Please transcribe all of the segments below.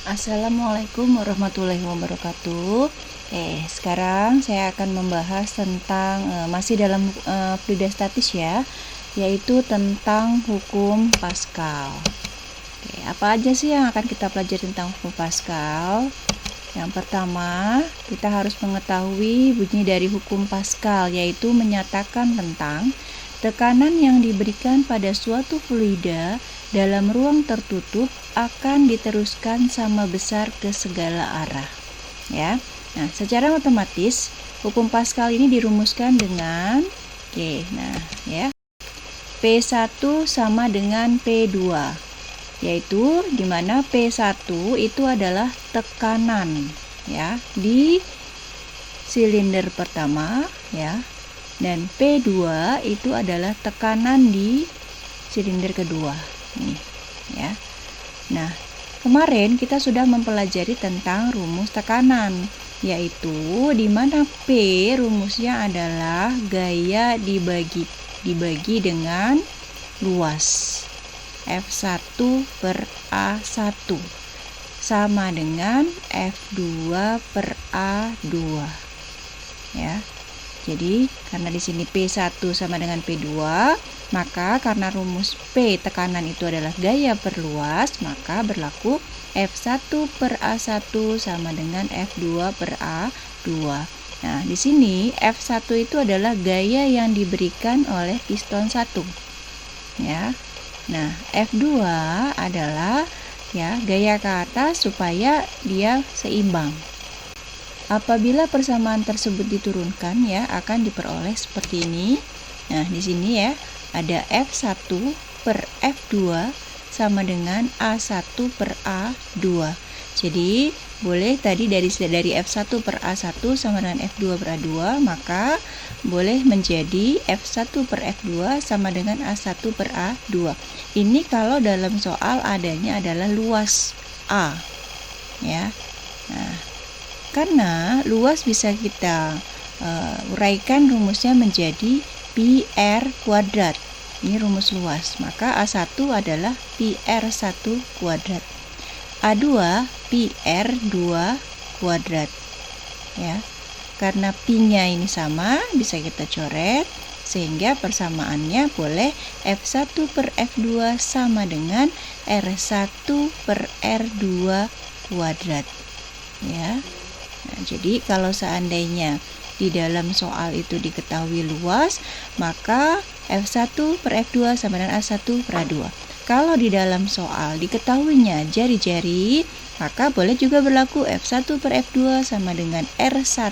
Assalamualaikum warahmatullahi wabarakatuh. Sekarang saya akan membahas tentang masih dalam fluida statis ya, yaitu tentang hukum Pascal. Apa aja sih yang akan kita pelajari tentang hukum Pascal? Yang pertama, kita harus mengetahui bunyi dari hukum Pascal, yaitu menyatakan tentang tekanan yang diberikan pada suatu fluida dalam ruang tertutup akan diteruskan sama besar ke segala arah. Ya. Nah, secara otomatis hukum Pascal ini dirumuskan dengan P1 sama dengan P2. Yaitu di mana P1 itu adalah tekanan ya di silinder pertama ya. Dan P2 itu adalah tekanan di silinder kedua. Nih, ya. Nah, kemarin kita sudah mempelajari tentang rumus tekanan, yaitu di mana P rumusnya adalah gaya dibagi dengan luas. F1 per A1 sama dengan F2 per A2. Ya. Jadi, karena di sini P1 sama dengan P2, maka karena rumus P tekanan itu adalah gaya per luas, maka berlaku F1 per A1 sama dengan F2 per A2. Nah, di sini F1 itu adalah gaya yang diberikan oleh piston 1. Ya. Nah, F2 adalah gaya ke atas supaya dia seimbang. Apabila persamaan tersebut diturunkan akan diperoleh seperti ini. Nah, di sini ada F1 per F2 sama dengan A1 per A2. Jadi, boleh tadi dari F1 per A1 sama dengan F2 per A2, maka boleh menjadi F1 per F2 sama dengan A1 per A2. Ini kalau dalam soal adanya adalah luas A. Ya. Nah, karena luas bisa kita uraikan rumusnya menjadi pi r kuadrat. Ini rumus luas. Maka A1 adalah pi r1 kuadrat. A2 pi r2 kuadrat. Ya. Karena pi-nya ini sama, bisa kita coret sehingga persamaannya boleh F1 per F2 sama dengan R1 per R2 kuadrat. Ya. Nah, jadi kalau seandainya di dalam soal itu diketahui luas, maka F1 per F2 sama dengan A1 per A2. Kalau di dalam soal diketahuinya jari-jari, maka boleh juga berlaku F1 per F2 sama dengan R1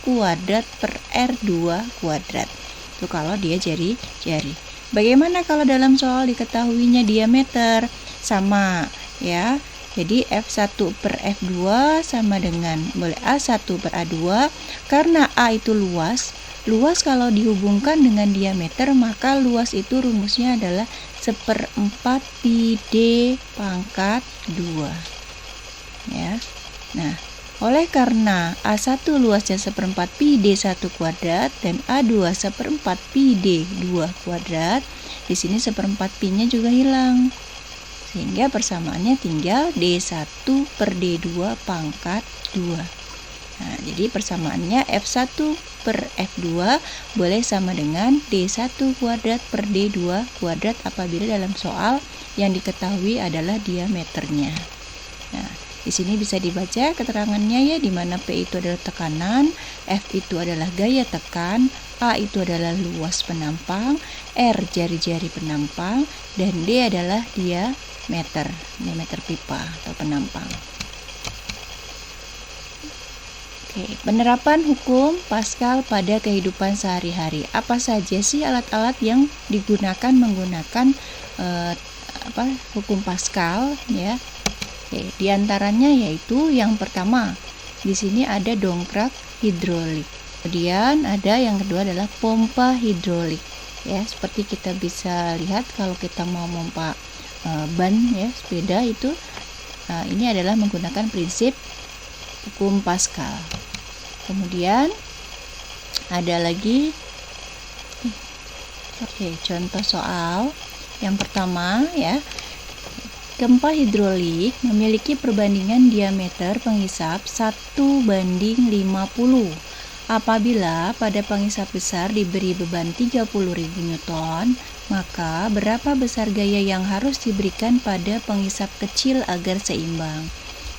kuadrat per R2 kuadrat. Itu kalau dia jari-jari. Bagaimana kalau dalam soal diketahuinya diameter? Sama ya. Jadi F1 per F2 sama dengan boleh A1 per A2. Karena A itu luas. Luas kalau dihubungkan dengan diameter, maka luas itu rumusnya adalah 1/4 pi D pangkat 2. Ya. Nah, oleh karena A1 luasnya 1/4 pi D1 kuadrat dan A2 1/4 pi D2 kuadrat, di sini 1/4 pi-nya juga hilang. Sehingga persamaannya tinggal D1 per D2 pangkat 2. Nah, jadi persamaannya F1 per F2 boleh sama dengan D1 kuadrat per D2 kuadrat apabila dalam soal yang diketahui adalah diameternya. Nah, di sini bisa dibaca keterangannya di mana P itu adalah tekanan, F itu adalah gaya tekan, A itu adalah luas penampang, R jari-jari penampang, dan D adalah diameter pipa atau penampang. Penerapan hukum Pascal pada kehidupan sehari-hari. Apa saja sih alat-alat yang digunakan menggunakan hukum Pascal ya? Di antaranya yaitu yang pertama, di sini ada dongkrak hidrolik. Kemudian ada yang kedua adalah pompa hidrolik. Ya, seperti kita bisa lihat kalau kita mau pompa ban sepeda itu, ini adalah menggunakan prinsip hukum Pascal. Kemudian ada lagi contoh soal yang pertama Gempa hidrolik memiliki perbandingan diameter penghisap 1:50. Apabila pada penghisap besar diberi beban 30.000 Newton, maka berapa besar gaya yang harus diberikan pada penghisap kecil agar seimbang?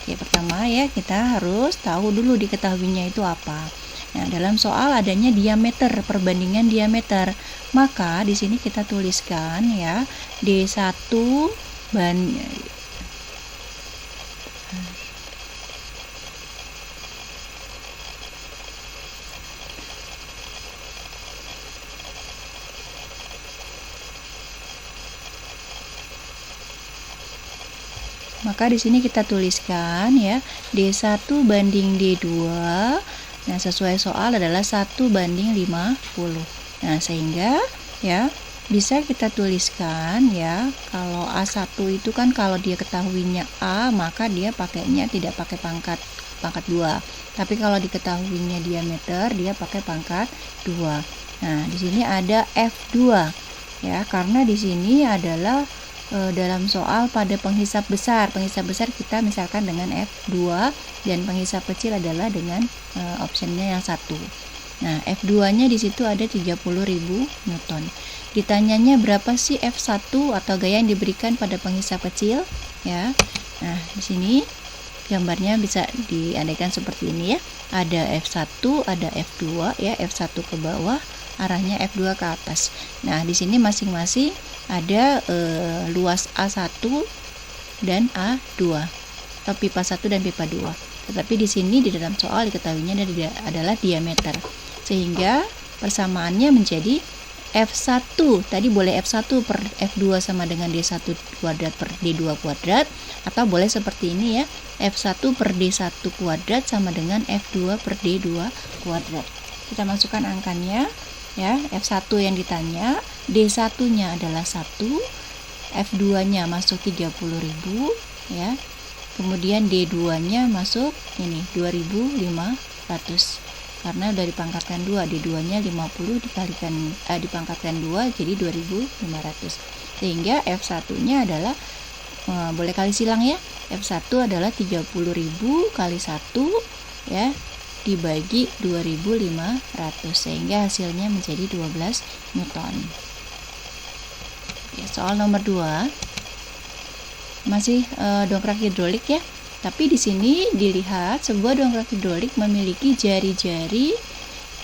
Oke, pertama ya, kita harus tahu dulu diketahuinya itu apa. Nah, dalam soal adanya diameter, perbandingan diameter. Maka di sini kita tuliskan ya, D1 maka di sini kita tuliskan ya, D1 banding D2. Nah, sesuai soal adalah 1:50. Nah, sehingga ya bisa kita tuliskan ya, kalau A1 itu kan kalau dia ketahuinya A, maka dia pakainya tidak pakai pangkat 2. Tapi kalau diketahuinya diameter, dia pakai pangkat 2. Nah, di sini ada F2 ya, karena di sini adalah dalam soal pada penghisap besar kita misalkan dengan F2 dan penghisap kecil adalah dengan optionnya yang 1. Nah, F2-nya di situ ada 30.000 Newton. Ditanyanya berapa sih F1 atau gaya yang diberikan pada penghisap kecil ya. Nah, di sini gambarnya bisa diandaikan seperti ini ya. Ada F1, ada F2 ya, F1 ke bawah, arahnya F2 ke atas. Nah, di sini masing-masing ada luas A1 dan A2 atau pipa 1 dan pipa 2. Tetapi di sini di dalam soal diketahuinya adalah diameter. Sehingga persamaannya menjadi F1 tadi boleh F1 per F2 sama dengan D1 kuadrat per D2 kuadrat, atau boleh seperti ini ya, F1 per D1 kuadrat sama dengan F2 per D2 kuadrat. Kita masukkan angkanya ya, F1 yang ditanya, D1-nya adalah 1, F2-nya masuk 30.000 ya. Kemudian D2-nya masuk ini 2.500. Karena udah dipangkatkan 2, D2-nya 50 dipangkatkan 2 jadi 2.500. Sehingga F1-nya adalah boleh kali silang ya. F1 adalah 30.000 kali 1 ya, dibagi 2.500, sehingga hasilnya menjadi 12 Newton. Oke, soal nomor 2 masih dongkrak hidrolik ya. Tapi di sini dilihat sebuah dongkrak hidrolik memiliki jari-jari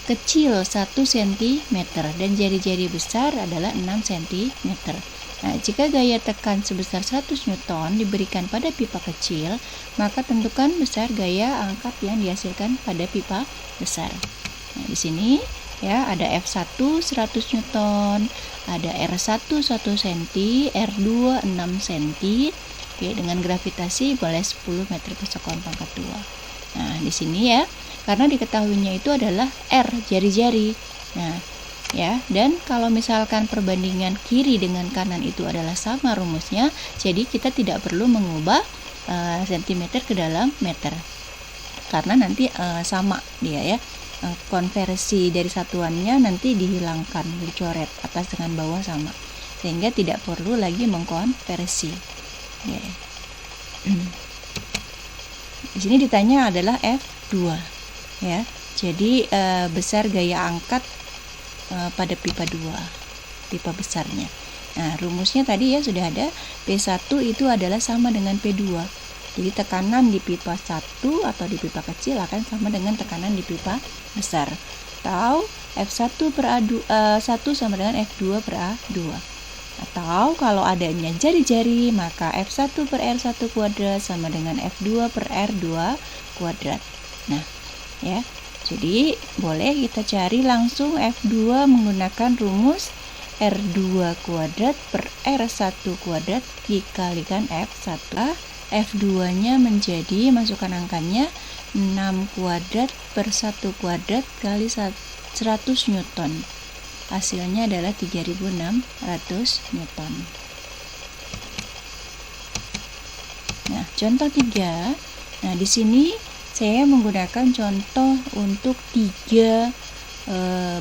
kecil 1 cm dan jari-jari besar adalah 6 cm. Nah, jika gaya tekan sebesar 100 Newton diberikan pada pipa kecil, maka tentukan besar gaya angkat yang dihasilkan pada pipa besar. Nah, di sini ya ada F1 100 Newton, ada R1 1 cm, R2 6 cm. Oke, dengan gravitasi boleh 10 meter per sekon pangkat 2. Nah, di sini ya, karena diketahuinya itu adalah R, jari-jari. Nah, ya, dan kalau misalkan perbandingan kiri dengan kanan itu adalah sama rumusnya, jadi kita tidak perlu mengubah sentimeter ke dalam meter. Karena nanti sama dia ya. Konversi dari satuannya nanti dihilangkan, dicoret atas dengan bawah sama. Sehingga tidak perlu lagi mengkonversi. Ya. Di sini ditanya adalah F2 ya. Jadi besar gaya angkat pada pipa 2, pipa besarnya. Nah, rumusnya tadi ya sudah ada, P1 itu adalah sama dengan P2. Jadi tekanan di pipa 1 atau di pipa kecil akan sama dengan tekanan di pipa besar. Atau F1 per A1 sama dengan F2 per A2. Atau kalau adanya jari-jari, maka F1 per R1 kuadrat sama dengan F2 per R2 kuadrat. Nah, ya. Jadi, boleh kita cari langsung F2 menggunakan rumus R2 kuadrat per R1 kuadrat dikalikan F1. F2-nya menjadi, masukkan angkanya, 6 kuadrat per 1 kuadrat kali 100 Newton. Hasilnya adalah 3.600 Newton. Nah, contoh 3. Nah, di sini saya menggunakan contoh untuk 3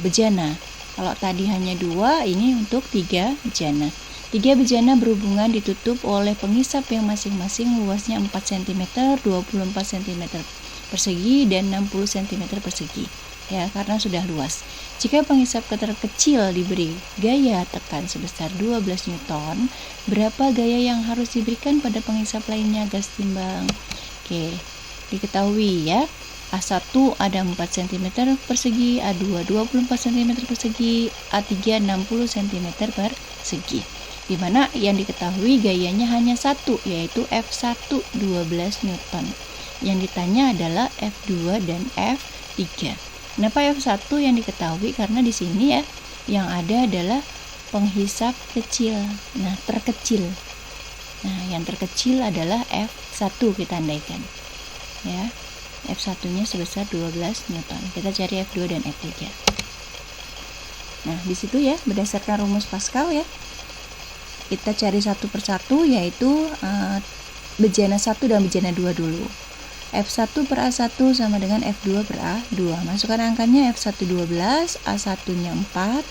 bejana. Kalau tadi hanya 2, ini untuk 3 bejana. Tiga bejana berhubungan ditutup oleh pengisap yang masing-masing luasnya 4 cm, 24 cm persegi, dan 60 cm persegi. Ya, karena sudah luas. Jika pengisap terkecil diberi gaya tekan sebesar 12 Newton, berapa gaya yang harus diberikan pada pengisap lainnya? Gas timbang. Oke, diketahui ya. A1 ada 4 cm persegi, A2 24 cm persegi, A3 60 cm persegi. Di mana yang diketahui gayanya hanya satu, yaitu F1 12 Newton. Yang ditanya adalah F2 dan F3. Kenapa F1 yang diketahui? Karena di sini ya yang ada adalah penghisap kecil. Nah, terkecil. Nah, yang terkecil adalah F1 kita andaikan. Ya. F1-nya sebesar 12 Newton. Kita cari F2 dan F3. Nah, di situ ya berdasarkan rumus Pascal ya. Kita cari satu persatu, yaitu bejana 1 dan bejana 2 dulu. F1 per A1 sama dengan F2 per A2. Masukkan angkanya, F1 12, A1-nya 4,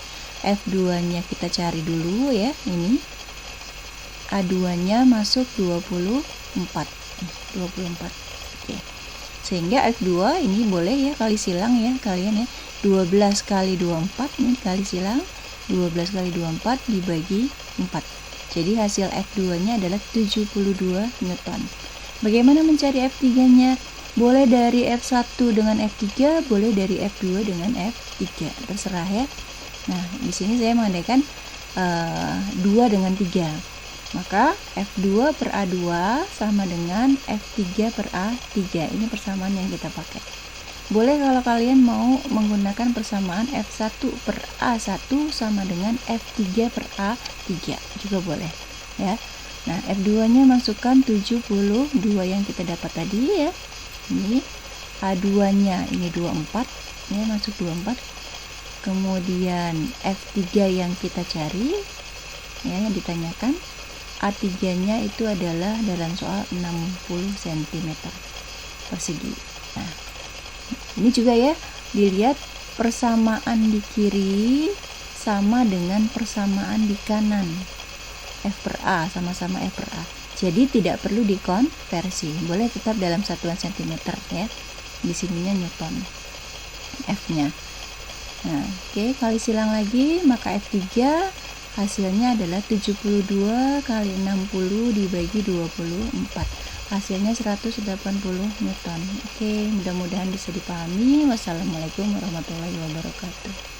F2-nya kita cari dulu ya, ini. A2-nya masuk 24. Oke. Sehingga F2 ini boleh ya kali silang ya kalian ya. 12 kali 24 ini kali silang, 12 kali 24 dibagi 4. Jadi hasil F2-nya adalah 72 Newton. Bagaimana mencari F3-nya? Boleh dari F1 dengan F3, boleh dari F2 dengan F3. Terserah ya. Nah, di sini saya mengandaikan 2 dengan 3. Maka F2 per A2 sama dengan F3 per A3. Ini persamaan yang kita pakai. Boleh kalau kalian mau menggunakan persamaan F1 per A1 sama dengan F3 per A3 juga boleh ya. Nah, F2-nya masukkan 72 yang kita dapat tadi ya. Ini A2-nya ini 24 ya, masuk 24. Kemudian F3 yang kita cari ya, yang ditanyakan A3-nya itu adalah dalam soal 60 cm persegi. Nah, ini juga ya dilihat persamaan di kiri sama dengan persamaan di kanan. F per A sama-sama F per A. Jadi tidak perlu dikonversi, boleh tetap dalam satuan cm ya. Di sininya Newton F-nya. Nah, oke, kali silang lagi, maka F3 hasilnya adalah 72 kali 60 dibagi 24. Hasilnya 180 Newton. Oke, mudah-mudahan bisa dipahami. Wassalamualaikum warahmatullahi wabarakatuh.